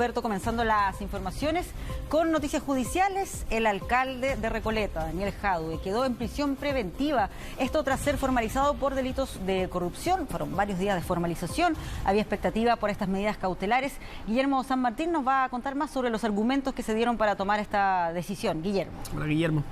Alberto, comenzando las informaciones con noticias judiciales. El alcalde de Recoleta, Daniel Jadue, quedó en prisión preventiva. Esto tras ser formalizado por delitos de corrupción. Fueron varios días de formalización. Había expectativa por estas medidas cautelares. Guillermo San Martín nos va a contar más sobre los argumentos que se dieron para tomar esta decisión. Guillermo. Hola, Guillermo.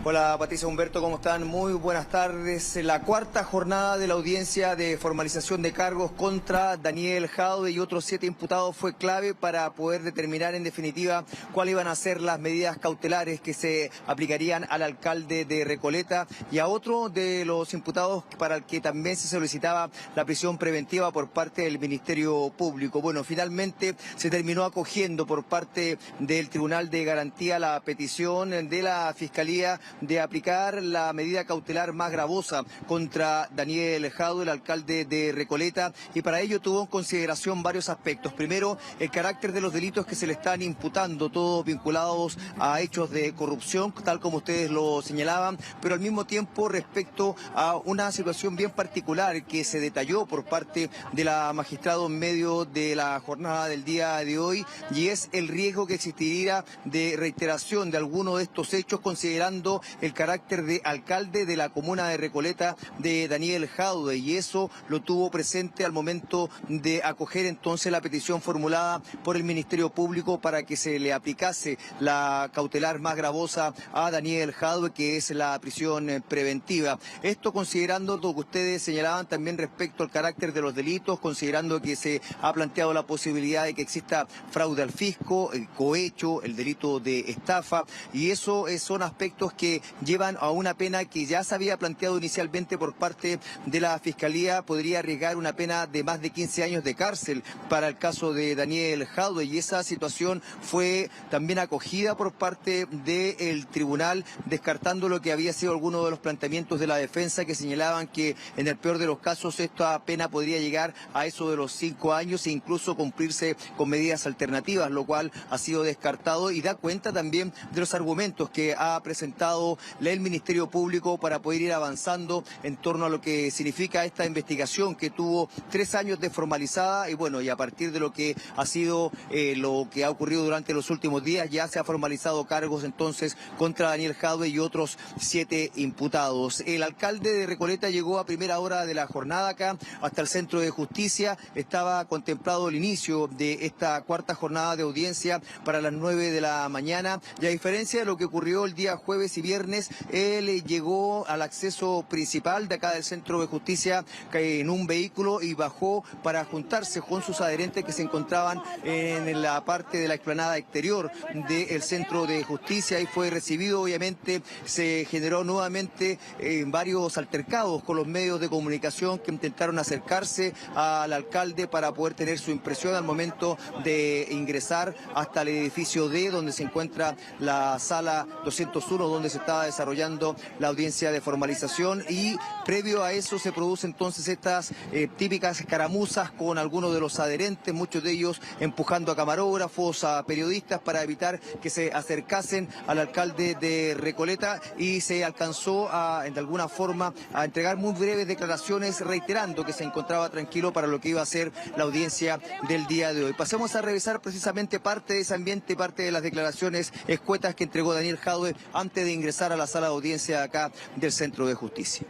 Hola Patricia, Humberto, ¿cómo están? Muy buenas tardes. La cuarta jornada de la audiencia de formalización de cargos contra Daniel Jadue y otros 7 imputados fue clave para poder determinar en definitiva cuáles iban a ser las medidas cautelares que se aplicarían al alcalde de Recoleta y a otro de los imputados para el que también se solicitaba la prisión preventiva por parte del Ministerio Público. Bueno, finalmente se terminó acogiendo por parte del Tribunal de Garantía la petición de la Fiscalía de aplicar la medida cautelar más gravosa contra Daniel Jadue, el alcalde de Recoleta, y para ello tuvo en consideración varios aspectos. Primero, el carácter de los delitos que se le están imputando, todos vinculados a hechos de corrupción, tal como ustedes lo señalaban, pero al mismo tiempo respecto a una situación bien particular que se detalló por parte de la magistrada en medio de la jornada del día de hoy, y es el riesgo que existiría de reiteración de alguno de estos hechos, considerando el carácter de alcalde de la comuna de Recoleta de Daniel Jadue, y eso lo tuvo presente al momento de acoger entonces la petición formulada por el Ministerio Público para que se le aplicase la cautelar más gravosa a Daniel Jadue, que es la prisión preventiva. Esto considerando lo que ustedes señalaban también respecto al carácter de los delitos, considerando que se ha planteado la posibilidad de que exista fraude al fisco, el cohecho, el delito de estafa, y eso son aspectos que llevan a una pena que ya se había planteado inicialmente por parte de la Fiscalía. Podría arriesgar una pena de más de 15 años de cárcel para el caso de Daniel Jadue, y esa situación fue también acogida por parte del tribunal, descartando lo que había sido alguno de los planteamientos de la defensa, que señalaban que en el peor de los casos esta pena podría llegar a eso de los 5 años e incluso cumplirse con medidas alternativas, lo cual ha sido descartado, y da cuenta también de los argumentos que ha presentado el Ministerio Público para poder ir avanzando en torno a lo que significa esta investigación que tuvo 3 años de formalizada, y bueno, y a partir de lo que ha sido lo que ha ocurrido durante los últimos días, ya se ha formalizado cargos entonces contra Daniel Jadue y otros 7 imputados. El alcalde de Recoleta llegó a primera hora de la jornada acá hasta el Centro de Justicia. Estaba contemplado el inicio de esta cuarta jornada de audiencia para las 9 de la mañana, y a diferencia de lo que ocurrió el día jueves y viernes, él llegó al acceso principal de acá del Centro de Justicia en un vehículo y bajó para juntarse con sus adherentes que se encontraban en la parte de la explanada exterior del Centro de Justicia, y fue recibido. Obviamente se generó nuevamente varios altercados con los medios de comunicación que intentaron acercarse al alcalde para poder tener su impresión al momento de ingresar hasta el edificio D, donde se encuentra la sala 201, donde se estaba desarrollando la audiencia de formalización, y previo a eso se producen entonces estas típicas escaramuzas con algunos de los adherentes, muchos de ellos empujando a camarógrafos, a periodistas, para evitar que se acercasen al alcalde de Recoleta, y se alcanzó de alguna forma a entregar muy breves declaraciones reiterando que se encontraba tranquilo para lo que iba a ser la audiencia del día de hoy. Pasemos a revisar precisamente parte de ese ambiente, parte de las declaraciones escuetas que entregó Daniel Jadue antes de ingresar a la sala de audiencia acá del Centro de Justicia.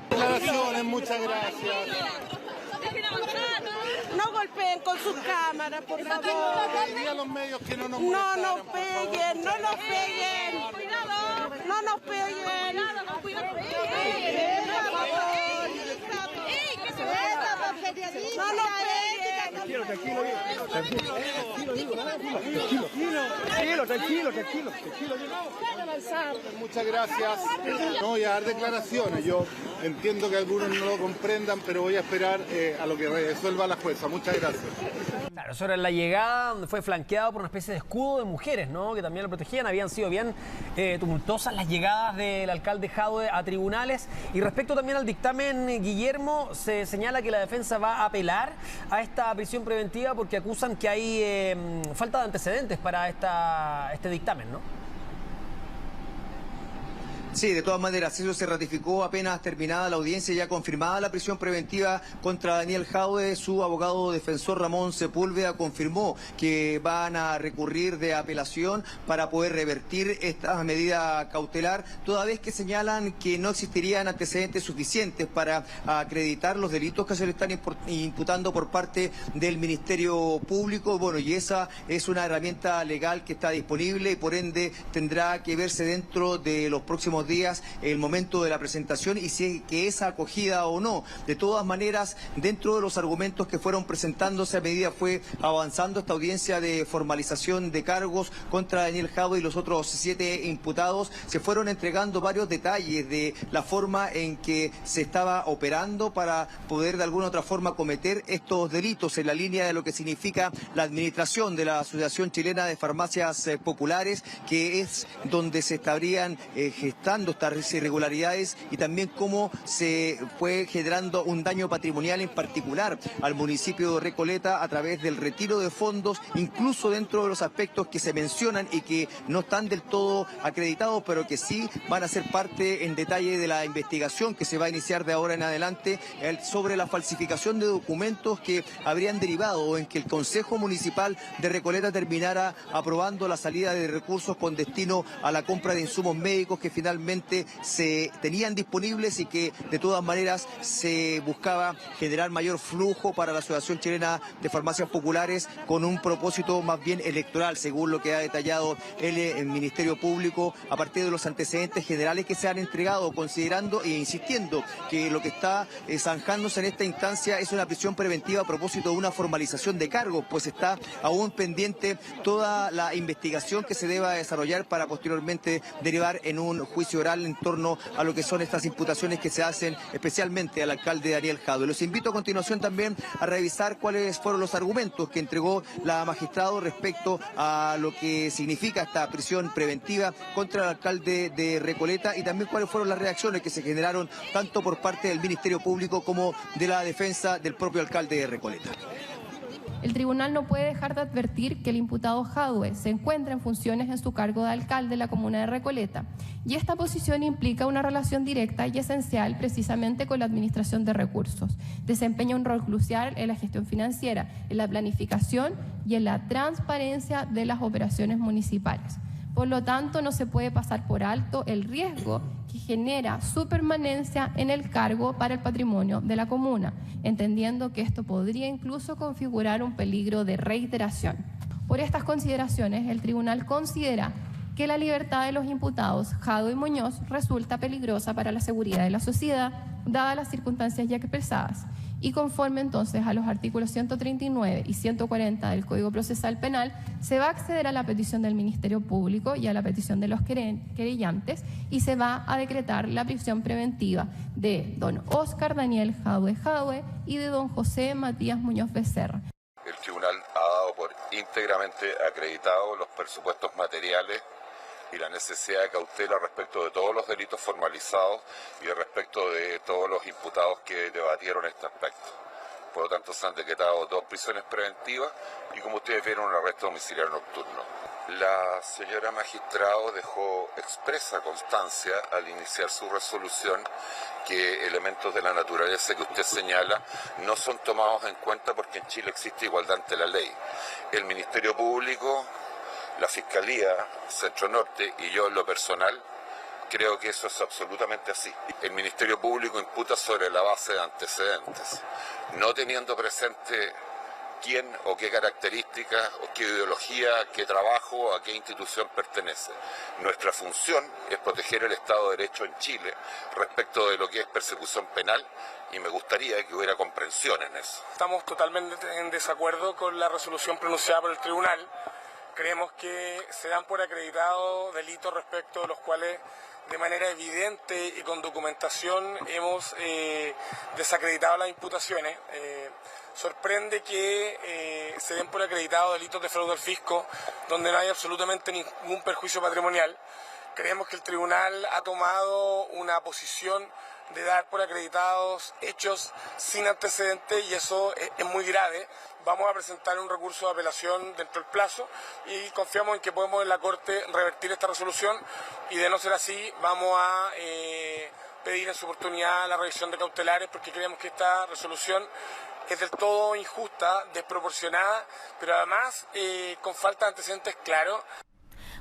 Declaraciones, muchas gracias. No golpeen con sus cámaras, por favor. Pedí a los medios que no nos No molestaran, nos por peguen, no favor. nos peguen. No nos peguen. No nos Tranquilo. Muchas gracias. No voy a dar declaraciones. Yo entiendo que algunos no lo comprendan, pero voy a esperar a lo que resuelva la jueza. Muchas gracias. Claro, eso era la llegada, donde fue flanqueado por una especie de escudo de mujeres, ¿no?, que también lo protegían. Habían sido bien tumultuosas las llegadas del alcalde Jadue a tribunales. Y respecto también al dictamen, Guillermo, se señala que la defensa va a apelar a esta prisión preventiva porque acusan que hay falta de antecedentes para este dictamen, ¿no? Sí, de todas maneras, eso se ratificó apenas terminada la audiencia, ya confirmada la prisión preventiva contra Daniel Jadue. Su abogado defensor Ramón Sepúlveda confirmó que van a recurrir de apelación para poder revertir esta medida cautelar, toda vez que señalan que no existirían antecedentes suficientes para acreditar los delitos que se le están imputando por parte del Ministerio Público. Bueno, y esa es una herramienta legal que está disponible y por ende tendrá que verse dentro de los próximos días el momento de la presentación y si es que es acogida o no. De todas maneras, dentro de los argumentos que fueron presentándose a medida fue avanzando esta audiencia de formalización de cargos contra Daniel Jadue y los otros 7 imputados, se fueron entregando varios detalles de la forma en que se estaba operando para poder de alguna u otra forma cometer estos delitos en la línea de lo que significa la administración de la Asociación Chilena de Farmacias Populares, que es donde se estarían gestando estas irregularidades y también cómo se fue generando un daño patrimonial en particular al municipio de Recoleta a través del retiro de fondos, incluso dentro de los aspectos que se mencionan y que no están del todo acreditados, pero que sí van a ser parte en detalle de la investigación que se va a iniciar de ahora en adelante sobre la falsificación de documentos que habrían derivado en que el Consejo Municipal de Recoleta terminara aprobando la salida de recursos con destino a la compra de insumos médicos que finalmente se tenían disponibles y que de todas maneras se buscaba generar mayor flujo para la Asociación Chilena de Farmacias Populares con un propósito más bien electoral, según lo que ha detallado el Ministerio Público a partir de los antecedentes generales que se han entregado, considerando e insistiendo que lo que está zanjándose en esta instancia es una prisión preventiva a propósito de una formalización de cargos, pues está aún pendiente toda la investigación que se deba desarrollar para posteriormente derivar en un juicio oral en torno a lo que son estas imputaciones que se hacen especialmente al alcalde Daniel Jadue. Los invito a continuación también a revisar cuáles fueron los argumentos que entregó la magistrado respecto a lo que significa esta prisión preventiva contra el alcalde de Recoleta y también cuáles fueron las reacciones que se generaron tanto por parte del Ministerio Público como de la defensa del propio alcalde de Recoleta. El tribunal no puede dejar de advertir que el imputado Jadue se encuentra en funciones en su cargo de alcalde de la comuna de Recoleta y esta posición implica una relación directa y esencial precisamente con la administración de recursos. Desempeña un rol crucial en la gestión financiera, en la planificación y en la transparencia de las operaciones municipales. Por lo tanto, no se puede pasar por alto el riesgo que genera su permanencia en el cargo para el patrimonio de la comuna, entendiendo que esto podría incluso configurar un peligro de reiteración. Por estas consideraciones, el tribunal considera que la libertad de los imputados Jadue y Muñoz resulta peligrosa para la seguridad de la sociedad, dadas las circunstancias ya expresadas, y conforme entonces a los artículos 139 y 140 del Código Procesal Penal, se va a acceder a la petición del Ministerio Público y a la petición de los querellantes y se va a decretar la prisión preventiva de don Óscar Daniel Jadue y de don José Matías Muñoz Becerra. El tribunal ha dado por íntegramente acreditado los presupuestos materiales y la necesidad de cautela respecto de todos los delitos formalizados y respecto de todos los imputados que debatieron este aspecto. Por lo tanto, se han decretado 2 prisiones preventivas y, como ustedes vieron, un arresto domiciliario nocturno. La señora magistrado dejó expresa constancia al iniciar su resolución que elementos de la naturaleza que usted señala no son tomados en cuenta porque en Chile existe igualdad ante la ley. El Ministerio Público, la Fiscalía Centro Norte y yo en lo personal creo que eso es absolutamente así. El Ministerio Público imputa sobre la base de antecedentes, no teniendo presente quién o qué características o qué ideología, qué trabajo, a qué institución pertenece. Nuestra función es proteger el Estado de Derecho en Chile respecto de lo que es persecución penal y me gustaría que hubiera comprensión en eso. Estamos totalmente en desacuerdo con la resolución pronunciada por el tribunal. Creemos que se dan por acreditados delitos respecto de los cuales de manera evidente y con documentación hemos desacreditado las imputaciones. Sorprende que se den por acreditados delitos de fraude al fisco donde no hay absolutamente ningún perjuicio patrimonial. Creemos que el tribunal ha tomado una posición de dar por acreditados hechos sin antecedentes y eso es muy grave. Vamos a presentar un recurso de apelación dentro del plazo y confiamos en que podemos en la Corte revertir esta resolución y de no ser así vamos a pedir en su oportunidad la revisión de cautelares porque creemos que esta resolución es del todo injusta, desproporcionada, pero además con falta de antecedentes claros.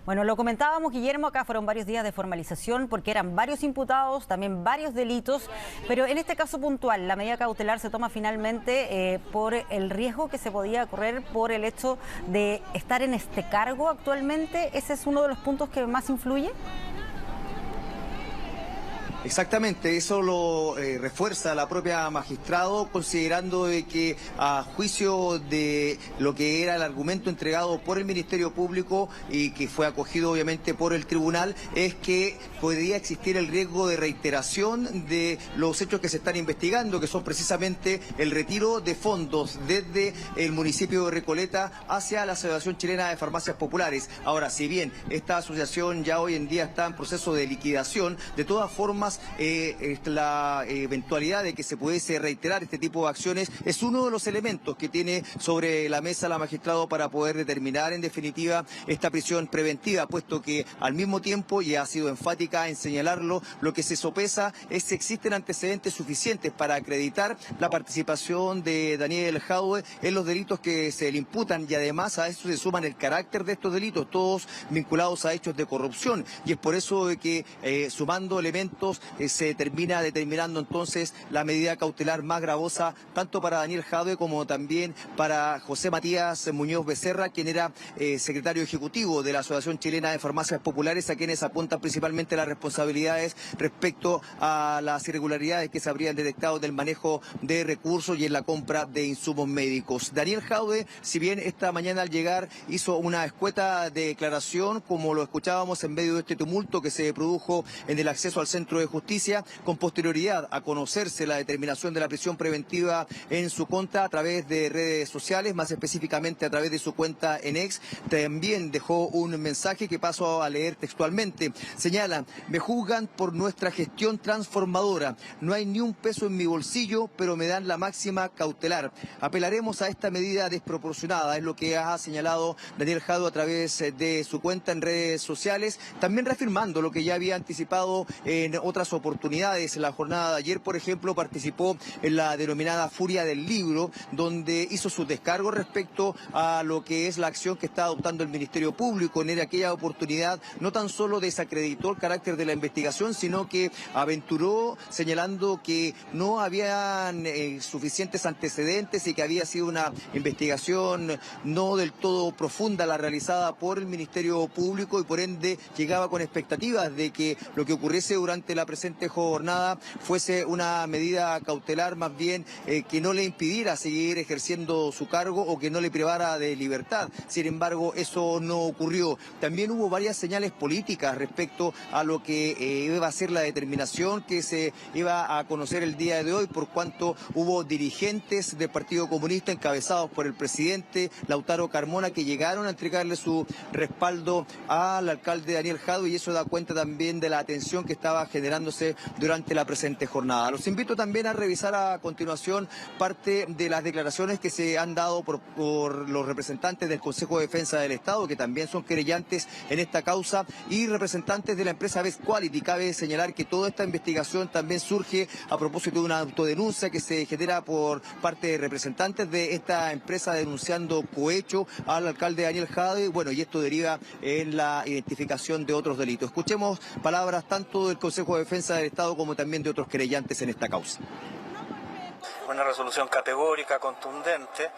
Bueno, lo comentábamos, Guillermo, acá fueron varios días de formalización porque eran varios imputados, también varios delitos, pero en este caso puntual, la medida cautelar se toma finalmente por el riesgo que se podía correr por el hecho de estar en este cargo actualmente. ¿Ese es uno de los puntos que más influye? Exactamente, eso lo refuerza la propia magistrado, considerando de que a juicio de lo que era el argumento entregado por el Ministerio Público y que fue acogido obviamente por el tribunal, es que podría existir el riesgo de reiteración de los hechos que se están investigando, que son precisamente el retiro de fondos desde el municipio de Recoleta hacia la Asociación Chilena de Farmacias Populares. Ahora, si bien esta asociación ya hoy en día está en proceso de liquidación, de todas formas la eventualidad de que se pudiese reiterar este tipo de acciones es uno de los elementos que tiene sobre la mesa la magistrado para poder determinar en definitiva esta prisión preventiva, puesto que al mismo tiempo, y ha sido enfática en señalarlo, lo que se sopesa es si existen antecedentes suficientes para acreditar la participación de Daniel Jadwe en los delitos que se le imputan y además a eso se suman el carácter de estos delitos, todos vinculados a hechos de corrupción, y es por eso que sumando elementos se termina determinando entonces la medida cautelar más gravosa tanto para Daniel Jadwe como también para José Matías Muñoz Becerra, quien era secretario ejecutivo de la Asociación Chilena de Farmacias Populares, a quienes apuntan principalmente las responsabilidades respecto a las irregularidades que se habrían detectado del manejo de recursos y en la compra de insumos médicos. Daniel Jadwe, si bien esta mañana al llegar hizo una escueta declaración, como lo escuchábamos en medio de este tumulto que se produjo en el acceso al centro de justicia, con posterioridad a conocerse la determinación de la prisión preventiva en su contra a través de redes sociales, más específicamente a través de su cuenta en X, también dejó un mensaje que paso a leer textualmente. Señala: me juzgan por nuestra gestión transformadora, no hay ni un peso en mi bolsillo, pero me dan la máxima cautelar. Apelaremos a esta medida desproporcionada, es lo que ha señalado Daniel Jadwe a través de su cuenta en redes sociales, también reafirmando lo que ya había anticipado en otras oportunidades. En la jornada de ayer, por ejemplo, participó en la denominada Furia del Libro, donde hizo sus descargos respecto a lo que es la acción que está adoptando el Ministerio Público. En aquella oportunidad no tan solo desacreditó el carácter de la investigación, sino que aventuró señalando que no habían suficientes antecedentes y que había sido una investigación no del todo profunda la realizada por el Ministerio Público, y por ende llegaba con expectativas de que lo que ocurriese durante la presente jornada fuese una medida cautelar más bien que no le impidiera seguir ejerciendo su cargo o que no le privara de libertad. Sin embargo, eso no ocurrió. También hubo varias señales políticas respecto a lo que iba a ser la determinación que se iba a conocer el día de hoy, por cuanto hubo dirigentes del Partido Comunista encabezados por el presidente Lautaro Carmona que llegaron a entregarle su respaldo al alcalde Daniel Jadwe, y eso da cuenta también de la atención que estaba generándose durante la presente jornada. Los invito también a revisar a continuación parte de las declaraciones que se han dado por los representantes del Consejo de Defensa del Estado, que también son querellantes en esta causa, y representantes de la empresa Best Quality. Cabe señalar que toda esta investigación también surge a propósito de una autodenuncia que se genera por parte de representantes de esta empresa denunciando cohecho al alcalde Daniel Jadwe. Bueno, y esto deriva en la identificación de otros delitos. Escuchemos palabras tanto del Consejo de Defensa del Estado como también de otros querellantes en esta causa. Una resolución categórica, contundente,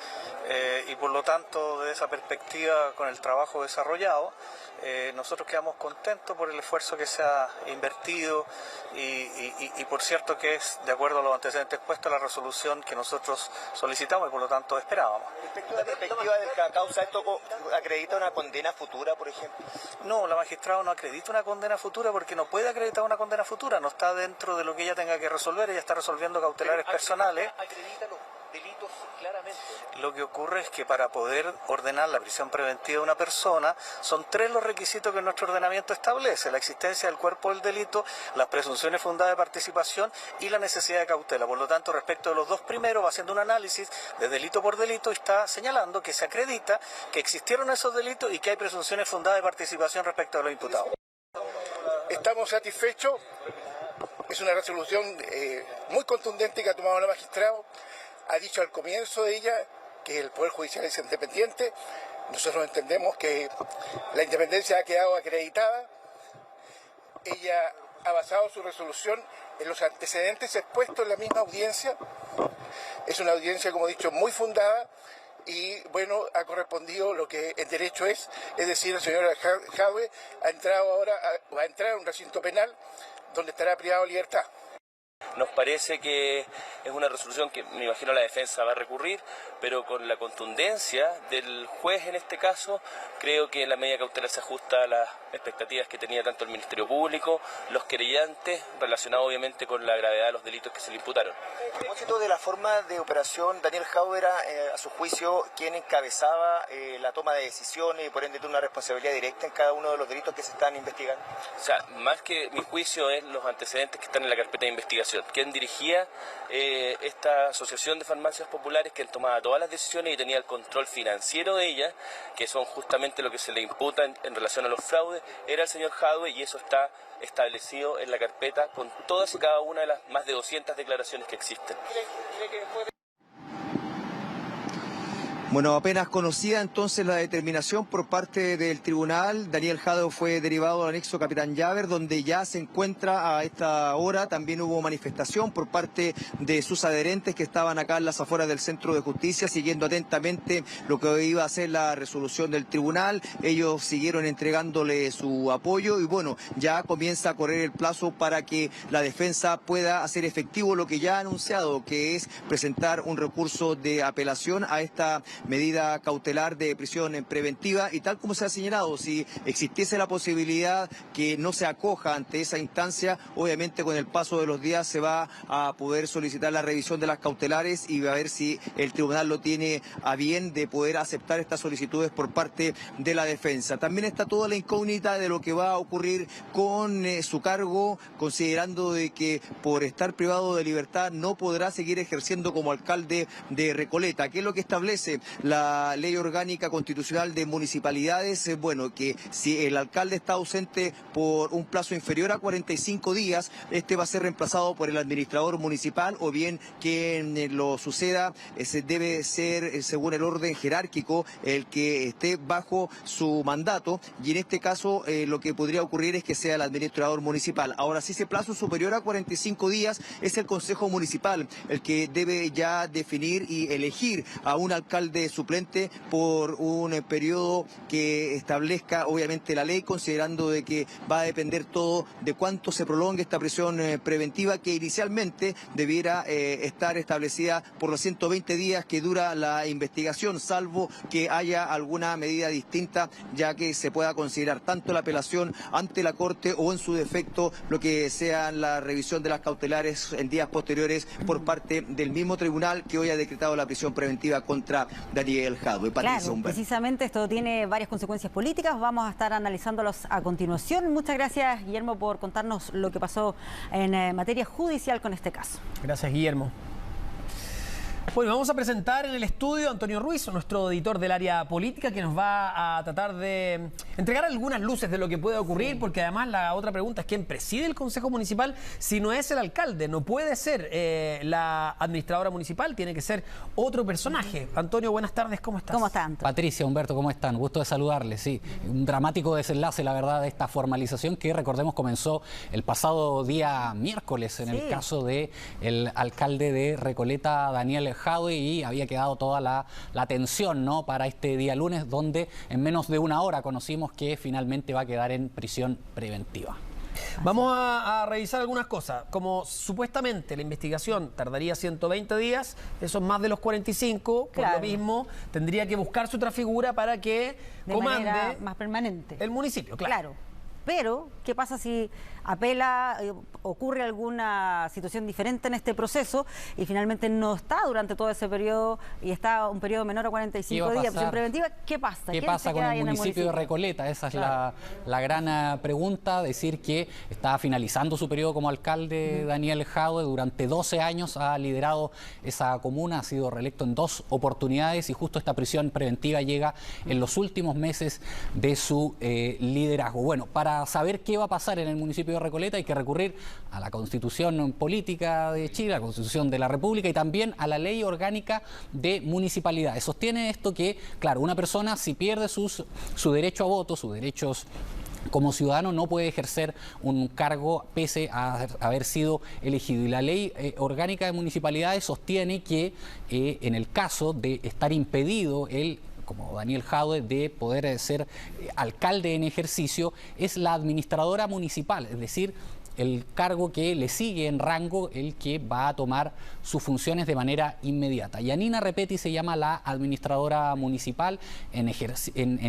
y por lo tanto, desde esa perspectiva, con el trabajo desarrollado, nosotros quedamos contentos por el esfuerzo que se ha invertido y por cierto que es, de acuerdo a los antecedentes puestos, la resolución que nosotros solicitamos y por lo tanto esperábamos. Respecto a la perspectiva de la causa, ¿esto acredita una condena futura, por ejemplo? No, la magistrada no acredita una condena futura porque no puede acreditar una condena futura, no está dentro de lo que ella tenga que resolver, ella está resolviendo cautelares personales. ¿Acredita los delitos claramente? lo que ocurre es que para poder ordenar la prisión preventiva de una persona, son 3 los requisitos que nuestro ordenamiento establece: la existencia del cuerpo del delito, las presunciones fundadas de participación y la necesidad de cautela. Por lo tanto, respecto de los 2 primeros, va haciendo un análisis de delito por delito y está señalando que se acredita que existieron esos delitos y que hay presunciones fundadas de participación respecto a los imputados. Estamos satisfechos. Es una resolución muy contundente que ha tomado el magistrado. Ha dicho al comienzo de ella que el Poder Judicial es independiente. Nosotros entendemos que la independencia ha quedado acreditada. Ella ha basado su resolución en los antecedentes expuestos en la misma audiencia. Es una audiencia, como he dicho, muy fundada y, bueno, ha correspondido lo que en derecho es decir, el señor Jadwe ha entrado ahora, va a entrar a un recinto penal donde estará privado de libertad. Nos parece que es una resolución que me imagino la defensa va a recurrir, pero con la contundencia del juez en este caso, creo que la medida cautelar se ajusta a las expectativas que tenía tanto el Ministerio Público, los querellantes, relacionado obviamente con la gravedad de los delitos que se le imputaron. A propósito de la forma de operación, Daniel Jadwe era, a su juicio, quien encabezaba la toma de decisiones y por ende tiene una responsabilidad directa en cada uno de los delitos que se están investigando. O sea, más que mi juicio es los antecedentes que están en la carpeta de investigación. Quien dirigía esta asociación de farmacias populares, quien tomaba todas las decisiones y tenía el control financiero de ellas, que son justamente lo que se le imputa en relación a los fraudes, era el señor Jadwe, y eso está establecido en la carpeta con todas y cada una de las más de 200 declaraciones que existen. Bueno, apenas conocida entonces la determinación por parte del tribunal, Daniel Jadwe fue derivado al anexo Capitán Llaver, donde ya se encuentra a esta hora. También hubo manifestación por parte de sus adherentes que estaban acá en las afueras del Centro de Justicia, siguiendo atentamente lo que iba a ser la resolución del tribunal. Ellos siguieron entregándole su apoyo y, bueno, ya comienza a correr el plazo para que la defensa pueda hacer efectivo lo que ya ha anunciado, que es presentar un recurso de apelación a esta medida cautelar de prisión preventiva. Y tal como se ha señalado, si existiese la posibilidad que no se acoja ante esa instancia, obviamente con el paso de los días se va a poder solicitar la revisión de las cautelares y va a ver si el tribunal lo tiene a bien de poder aceptar estas solicitudes por parte de la defensa. También está toda la incógnita de lo que va a ocurrir con su cargo, considerando de que por estar privado de libertad no podrá seguir ejerciendo como alcalde de Recoleta. ¿Qué es lo que establece la Ley Orgánica Constitucional de Municipalidades? Bueno, que si el alcalde está ausente por un plazo inferior a 45 días, este va a ser reemplazado por el administrador municipal, o bien quien lo suceda debe ser, según el orden jerárquico, el que esté bajo su mandato, y en este caso lo que podría ocurrir es que sea el administrador municipal. Ahora, si ese plazo es superior a 45 días, es el Consejo Municipal el que debe ya definir y elegir a un alcalde suplente por un periodo que establezca obviamente la ley, considerando de que va a depender todo de cuánto se prolongue esta prisión preventiva, que inicialmente debiera estar establecida por los 120 días que dura la investigación, salvo que haya alguna medida distinta, ya que se pueda considerar tanto la apelación ante la Corte o en su defecto lo que sea la revisión de las cautelares en días posteriores por parte del mismo tribunal que hoy ha decretado la prisión preventiva contra Daniel Jadwe. Claro, precisamente esto tiene varias consecuencias políticas, vamos a estar analizándolos a continuación. Muchas gracias, Guillermo, por contarnos lo que pasó en materia judicial con este caso. Gracias, Guillermo. Bueno, vamos a presentar en el estudio a Antonio Ruiz, nuestro editor del área política, que nos va a tratar de entregar algunas luces de lo que puede ocurrir, porque además la otra pregunta es quién preside el Consejo Municipal si no es el alcalde. No puede ser la administradora municipal, tiene que ser otro personaje. Antonio, buenas tardes, ¿cómo estás? ¿Cómo están? Patricia, Humberto, ¿cómo están? Gusto de saludarles, sí. Un dramático desenlace, la verdad, de esta formalización que, recordemos, comenzó el pasado día miércoles en el caso del alcalde de Recoleta, Daniel Jadwe, y había quedado toda la tensión, ¿no?, para este día lunes, donde en menos de una hora conocimos que finalmente va a quedar en prisión preventiva. Vamos a revisar algunas cosas. Como supuestamente la investigación tardaría 120 días, eso es más de los 45, por lo mismo tendría que buscarse otra figura para que comande más permanente el municipio, claro. pero ¿qué pasa si apela, ocurre alguna situación diferente en este proceso y finalmente no está durante todo ese periodo y está un periodo menor a 45 días, prisión preventiva? ¿Qué pasa? ¿Qué pasa con el municipio de Recoleta? Esa es la gran pregunta. Decir que está finalizando su periodo como alcalde Daniel Jadue. Durante 12 años ha liderado esa comuna, ha sido reelecto en 2 oportunidades y justo esta prisión preventiva llega en los últimos meses de su liderazgo. Bueno, para saber qué va a pasar en el municipio de Recoleta hay que recurrir a la Constitución Política de Chile, a la Constitución de la República y también a la Ley Orgánica de Municipalidades. Sostiene esto que, claro, una persona si pierde su derecho a voto, sus derechos como ciudadano, no puede ejercer un cargo pese a haber sido elegido. Y la Ley Orgánica de Municipalidades sostiene que en el caso de estar impedido como Daniel Jadue, de poder ser alcalde en ejercicio, es la administradora municipal, es decir, el cargo que le sigue en rango, el que va a tomar sus funciones de manera inmediata. Yanina Repetti se llama la administradora municipal. En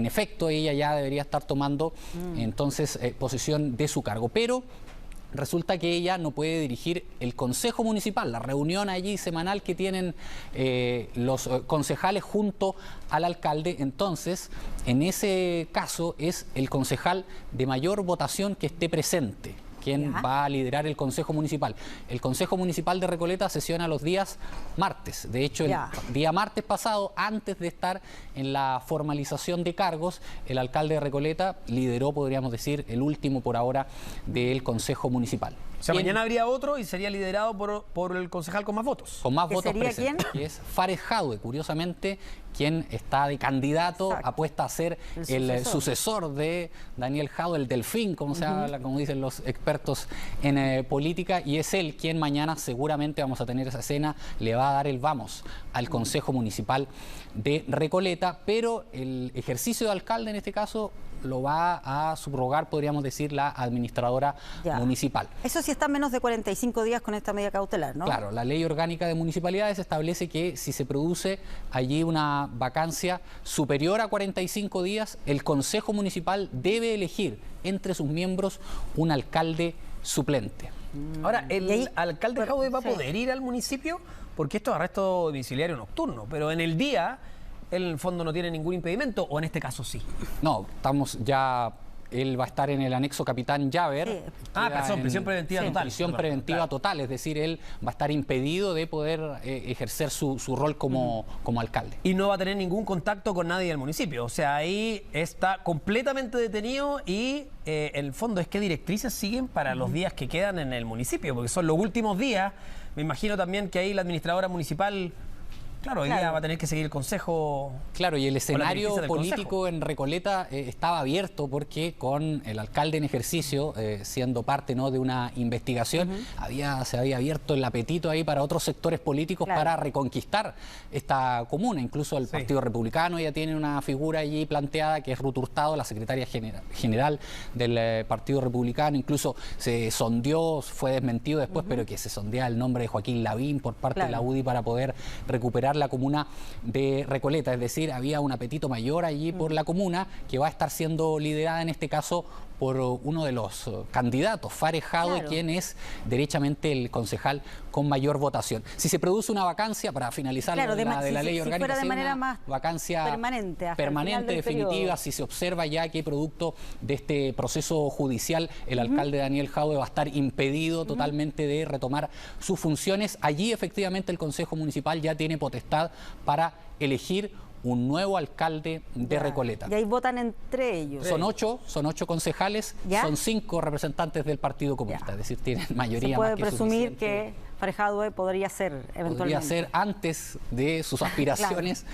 efecto, ella ya debería estar tomando entonces posesión de su cargo, pero resulta que ella no puede dirigir el consejo municipal, la reunión allí semanal que tienen los concejales junto al alcalde. Entonces, en ese caso es el concejal de mayor votación que esté presente quien va a liderar el Consejo Municipal. El Consejo Municipal de Recoleta sesiona los días martes. De hecho, el día martes pasado, antes de estar en la formalización de cargos, el alcalde de Recoleta lideró, podríamos decir, el último por ahora del Consejo Municipal. O sea, mañana habría otro y sería liderado por el concejal con más votos. Con más votos sería presentes. Que es Fares Jadue, curiosamente, quien está de candidato, apuesta a ser el sucesor de Daniel Jadue, el delfín, como se habla, como dicen los expertos en política, y es él quien mañana seguramente vamos a tener esa escena, le va a dar el vamos al Consejo Municipal de Recoleta, pero el ejercicio de alcalde en este caso lo va a subrogar, podríamos decir, la administradora municipal. Eso sí está a menos de 45 días con esta medida cautelar, ¿no? Claro, la Ley Orgánica de Municipalidades establece que si se produce allí una vacancia superior a 45 días, el Consejo Municipal debe elegir entre sus miembros un alcalde suplente. Ahora, ¿el alcalde Jadue va a poder ir al municipio? Porque esto es arresto domiciliario nocturno, pero en el día él en el fondo no tiene ningún impedimento, o en este caso sí. No, él va a estar en el anexo Capitán Llaver. Prisión preventiva total. Prisión preventiva total, es decir, él va a estar impedido de poder ejercer su rol como alcalde. Y no va a tener ningún contacto con nadie del municipio, o sea, ahí está completamente detenido y en el fondo es qué directrices siguen para los días que quedan en el municipio, porque son los últimos días. Me imagino también que ahí la administradora municipal... Claro, hoy día va a tener que seguir el consejo. Claro, y el escenario político en Recoleta estaba abierto porque con el alcalde en ejercicio, siendo parte de una investigación, se había abierto el apetito ahí para otros sectores políticos para reconquistar esta comuna. Incluso el Partido Republicano ya tiene una figura allí planteada que es Ruth Hurtado, la secretaria general del Partido Republicano. Incluso se sondeó, fue desmentido después, pero que se sondea el nombre de Joaquín Lavín por parte de la UDI para poder recuperar la comuna de Recoleta, es decir, había un apetito mayor allí por la comuna que va a estar siendo liderada en este caso por uno de los candidatos, Fares Jadue, quien es derechamente el concejal con mayor votación. Si se produce una vacancia, para finalizar de la ley orgánica, de manera más vacancia permanente definitiva, si se observa ya que producto de este proceso judicial el alcalde Daniel Jadue va a estar impedido totalmente de retomar sus funciones, allí efectivamente el Consejo Municipal ya tiene potestad para elegir un nuevo alcalde de Recoleta. Y ahí votan entre ellos. Son ocho concejales, son 5 representantes del Partido Comunista, es decir, tienen mayoría más que suficiente. Se puede presumir que Fares Jadue podría ser eventualmente. Podría ser antes de sus aspiraciones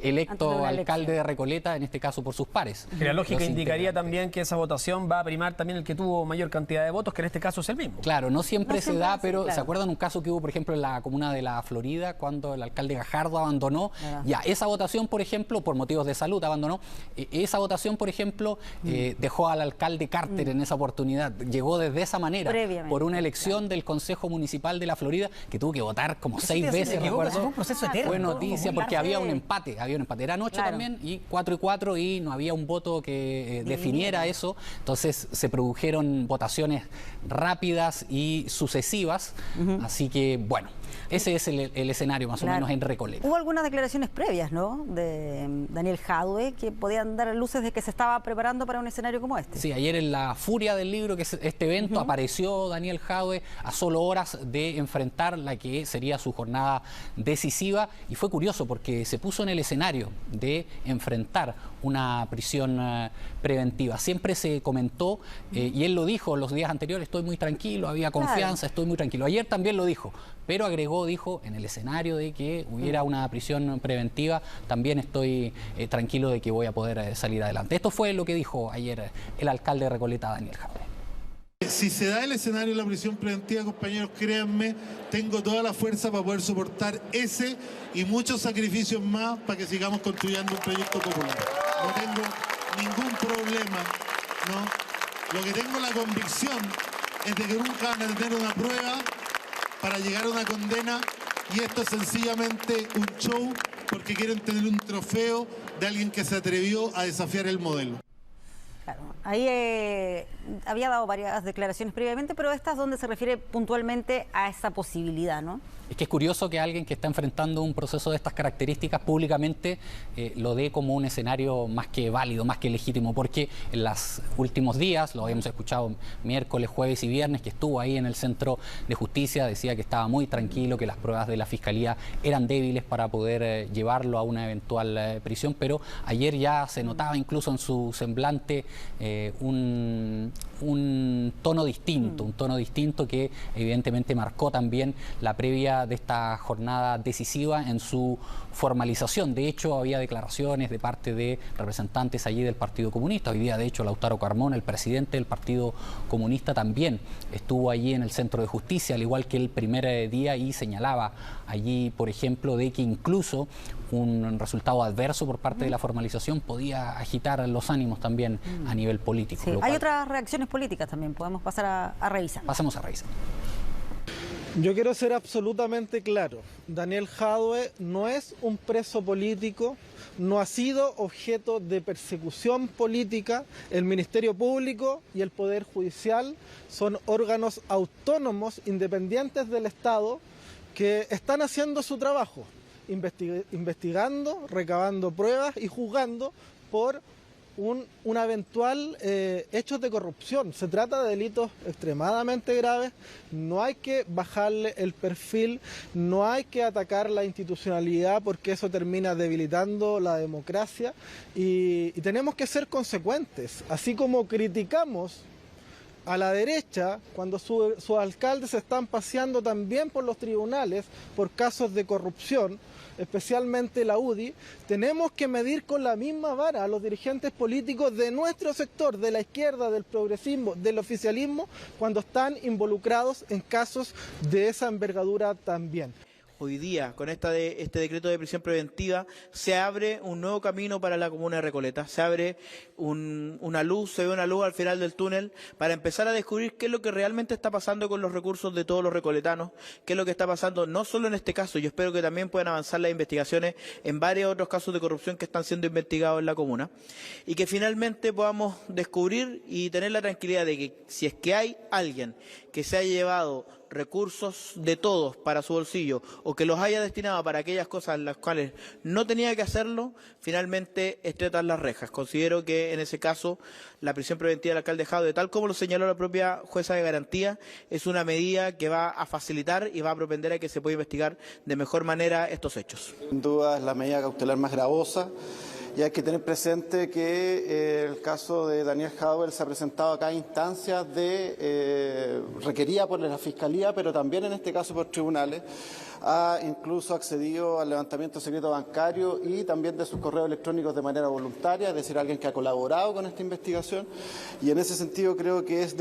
electo alcalde de Recoleta, en este caso por sus pares. La lógica indicaría también que esa votación va a primar también el que tuvo mayor cantidad de votos, que en este caso es el mismo. Claro, no siempre se da, pero ¿se acuerdan un caso que hubo, por ejemplo, en la comuna de La Florida, cuando el alcalde Gajardo abandonó? Ya, esa votación, por ejemplo, por motivos de salud abandonó. Esa votación, por ejemplo, dejó al alcalde Carter en esa oportunidad. Llegó desde esa manera, por una elección del Consejo Municipal de La Florida, Florida, que tuvo que votar como 6 veces, recuerdo. Fue un proceso eterno. Fue noticia porque había un empate, Era anoche también, y 4-4, y no había un voto que definiera eso. Entonces se produjeron votaciones rápidas y sucesivas. Así que, bueno, ese es el escenario más o menos en Recoleta. Hubo algunas declaraciones previas, ¿no?, de Daniel Jadue, que podían dar luces de que se estaba preparando para un escenario como este. Sí, ayer en la furia del libro, que es este evento, apareció Daniel Jadue a solo horas de enfrentar la que sería su jornada decisiva, y fue curioso porque se puso en el escenario de enfrentar una prisión preventiva. Siempre se comentó, y él lo dijo los días anteriores, estoy muy tranquilo, había confianza, estoy muy tranquilo. Ayer también lo dijo, pero agregó, dijo, en el escenario de que hubiera una prisión preventiva, también estoy tranquilo de que voy a poder salir adelante. Esto fue lo que dijo ayer el alcalde de Recoleta, Daniel Jadue. Si se da el escenario de la prisión preventiva, compañeros, créanme, tengo toda la fuerza para poder soportar ese y muchos sacrificios más para que sigamos construyendo un proyecto popular. No tengo ningún problema, ¿no? Lo que tengo la convicción es de que nunca van a tener una prueba para llegar a una condena, y esto es sencillamente un show porque quieren tener un trofeo de alguien que se atrevió a desafiar el modelo. Claro, ahí había dado varias declaraciones previamente, pero esta es donde se refiere puntualmente a esa posibilidad, ¿no? Es que es curioso que alguien que está enfrentando un proceso de estas características públicamente lo dé como un escenario más que válido, más que legítimo, porque en los últimos días, lo habíamos escuchado miércoles, jueves y viernes, que estuvo ahí en el Centro de Justicia, decía que estaba muy tranquilo, que las pruebas de la Fiscalía eran débiles para poder llevarlo a una eventual prisión, pero ayer ya se notaba incluso en su semblante un tono distinto que evidentemente marcó también la previa de esta jornada decisiva en su formalización. De hecho, había declaraciones de parte de representantes allí del Partido Comunista. Hoy día, de hecho, Lautaro Carmona, el presidente del Partido Comunista, también estuvo allí en el Centro de Justicia, al igual que el primer día, y señalaba allí, por ejemplo, de que incluso un resultado adverso por parte de la formalización podía agitar los ánimos también a nivel político. Sí. Hay otras reacciones políticas también, podemos pasar a revisar. Pasemos a revisar. Yo quiero ser absolutamente claro, Daniel Jadue no es un preso político, no ha sido objeto de persecución política. El Ministerio Público y el Poder Judicial son órganos autónomos, independientes del Estado, que están haciendo su trabajo, investigando, recabando pruebas y juzgando por un eventual hechos de corrupción. Se trata de delitos extremadamente graves, no hay que bajarle el perfil, no hay que atacar la institucionalidad porque eso termina debilitando la democracia, y tenemos que ser consecuentes, así como criticamos a la derecha cuando sus alcaldes se están paseando también por los tribunales por casos de corrupción, especialmente la UDI, tenemos que medir con la misma vara a los dirigentes políticos de nuestro sector, de la izquierda, del progresismo, del oficialismo, cuando están involucrados en casos de esa envergadura también. Hoy día, con este decreto de prisión preventiva, se abre un nuevo camino para la comuna de Recoleta. Se abre una luz, se ve una luz al final del túnel para empezar a descubrir qué es lo que realmente está pasando con los recursos de todos los recoletanos, qué es lo que está pasando no solo en este caso. Yo espero que también puedan avanzar las investigaciones en varios otros casos de corrupción que están siendo investigados en la comuna, y que finalmente podamos descubrir y tener la tranquilidad de que si es que hay alguien que se haya llevado recursos de todos para su bolsillo o que los haya destinado para aquellas cosas en las cuales no tenía que hacerlo, finalmente esté tras las rejas. Considero que en ese caso la prisión preventiva del alcalde Jadue, tal como lo señaló la propia jueza de garantía, es una medida que va a facilitar y va a propender a que se pueda investigar de mejor manera estos hechos. Sin duda es la medida cautelar más gravosa. Y hay que tener presente que el caso de Daniel Jadue se ha presentado acá a instancias requerida por la Fiscalía, pero también en este caso por tribunales. Ha incluso accedido al levantamiento de secreto bancario y también de sus correos electrónicos de manera voluntaria, es decir, alguien que ha colaborado con esta investigación. Y en ese sentido creo que es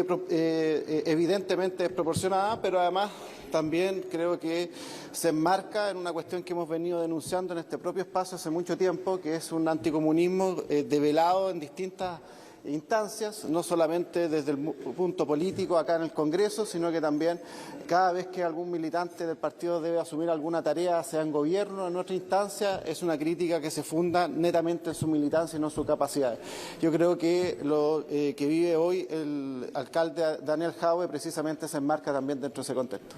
evidentemente desproporcionada, pero además también creo que se enmarca en una cuestión que hemos venido denunciando en este propio espacio hace mucho tiempo, que es un anticomunismo develado en distintas instancias, no solamente desde el punto político acá en el Congreso, sino que también cada vez que algún militante del partido debe asumir alguna tarea, sea en gobierno, en nuestra instancia, es una crítica que se funda netamente en su militancia y no en sus capacidades. Yo creo que lo que vive hoy el alcalde Daniel Jadue precisamente se enmarca también dentro de ese contexto.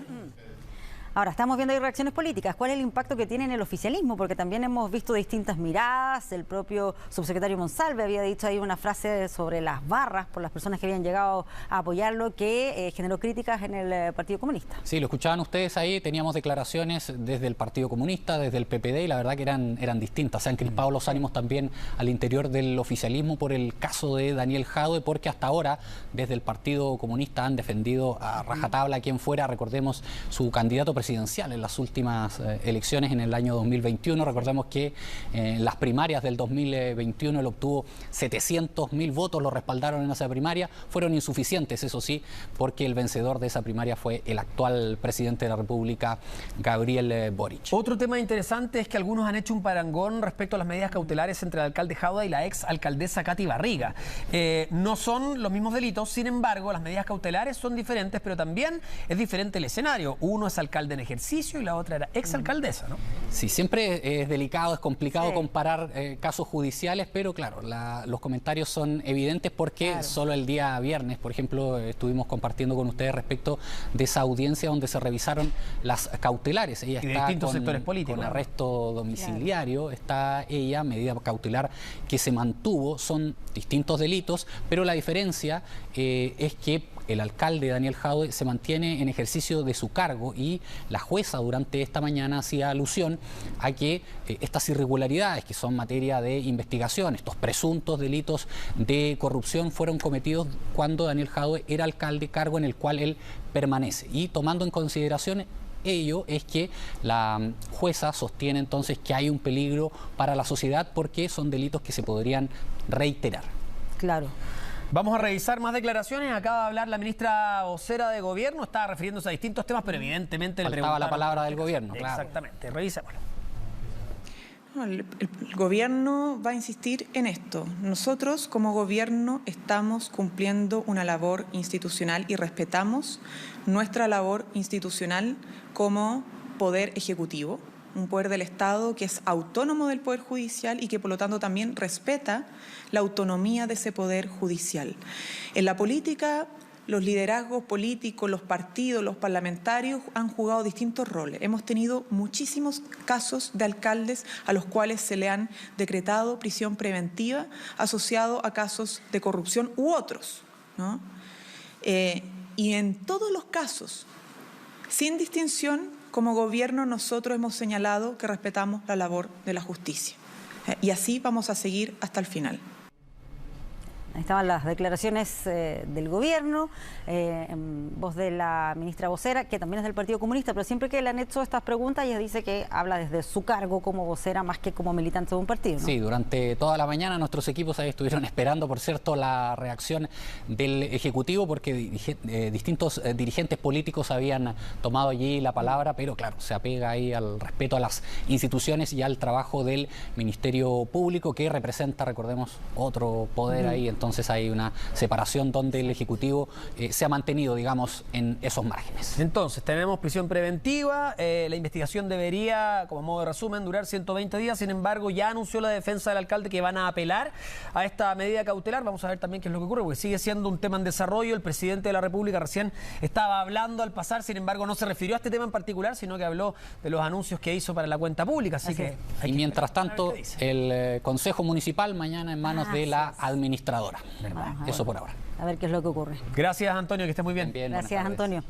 Ahora, estamos viendo ahí reacciones políticas. ¿Cuál es el impacto que tiene en el oficialismo? Porque también hemos visto distintas miradas. El propio subsecretario Monsalve había dicho ahí una frase sobre las barras por las personas que habían llegado a apoyarlo que generó críticas en el Partido Comunista. Sí, lo escuchaban ustedes ahí. Teníamos declaraciones desde el Partido Comunista, desde el PPD, y la verdad que eran distintas. Se han crispado los ánimos también al interior del oficialismo por el caso de Daniel Jadue, porque hasta ahora desde el Partido Comunista han defendido a rajatabla a quien fuera, recordemos, su candidato presidencial en las últimas elecciones en el año 2021. Recordemos que en las primarias del 2021 él obtuvo 700.000 votos, lo respaldaron en esa primaria. Fueron insuficientes, eso sí, porque el vencedor de esa primaria fue el actual presidente de la República, Gabriel Boric. Otro tema interesante es que algunos han hecho un parangón respecto a las medidas cautelares entre el alcalde Jadue y la ex alcaldesa Katy Barriga. No son los mismos delitos, sin embargo, las medidas cautelares son diferentes, pero también es diferente el escenario. Uno es alcalde en ejercicio y la otra era exalcaldesa, ¿no? Sí, siempre es delicado, es complicado comparar casos judiciales, pero claro, los comentarios son evidentes porque solo el día viernes, por ejemplo, estuvimos compartiendo con ustedes respecto de esa audiencia donde se revisaron las cautelares. Ella está distintos sectores políticos, con arresto domiciliario, está ella, medida cautelar que se mantuvo, son distintos delitos, pero la diferencia es que el alcalde Daniel Jadue se mantiene en ejercicio de su cargo y la jueza durante esta mañana hacía alusión a que estas irregularidades que son materia de investigación, estos presuntos delitos de corrupción fueron cometidos cuando Daniel Jadue era alcalde, cargo en el cual él permanece. Y tomando en consideración ello es que la jueza sostiene entonces que hay un peligro para la sociedad porque son delitos que se podrían reiterar. Claro. Vamos a revisar más declaraciones. Acaba de hablar la ministra vocera de Gobierno. Estaba refiriéndose a distintos temas, pero evidentemente le preguntaba la palabra del Gobierno. Claro. Exactamente. Revisémoslo. El Gobierno va a insistir en esto. Nosotros, como Gobierno, estamos cumpliendo una labor institucional y respetamos nuestra labor institucional como Poder Ejecutivo. Un poder del Estado que es autónomo del Poder Judicial y que por lo tanto también respeta la autonomía de ese Poder Judicial. En la política, los liderazgos políticos, los partidos, los parlamentarios han jugado distintos roles. Hemos tenido muchísimos casos de alcaldes a los cuales se le han decretado prisión preventiva asociado a casos de corrupción u otros, ¿no? Y en todos los casos, sin distinción, como Gobierno nosotros hemos señalado que respetamos la labor de la justicia. Y así vamos a seguir hasta el final. Ahí estaban las declaraciones del Gobierno, en voz de la ministra vocera, que también es del Partido Comunista, pero siempre que le han hecho estas preguntas, ella dice que habla desde su cargo como vocera más que como militante de un partido, ¿no? Sí, durante toda la mañana nuestros equipos ahí estuvieron esperando, por cierto, la reacción del Ejecutivo, porque distintos dirigentes políticos habían tomado allí la palabra, pero claro, se apega ahí al respeto a las instituciones y al trabajo del Ministerio Público, que representa, recordemos, otro poder ahí. Entonces hay una separación donde el Ejecutivo se ha mantenido, digamos, en esos márgenes. Entonces, tenemos prisión preventiva, la investigación debería, como modo de resumen, durar 120 días, sin embargo, ya anunció la defensa del alcalde que van a apelar a esta medida cautelar. Vamos a ver también qué es lo que ocurre, porque sigue siendo un tema en desarrollo. El presidente de la República recién estaba hablando al pasar, sin embargo, no se refirió a este tema en particular, sino que habló de los anuncios que hizo para la cuenta pública. Así que y mientras tanto, el Consejo Municipal mañana en manos de la administradora. Eso por ahora. A ver qué es lo que ocurre. Gracias, Antonio, que estés muy bien. Gracias, Antonio.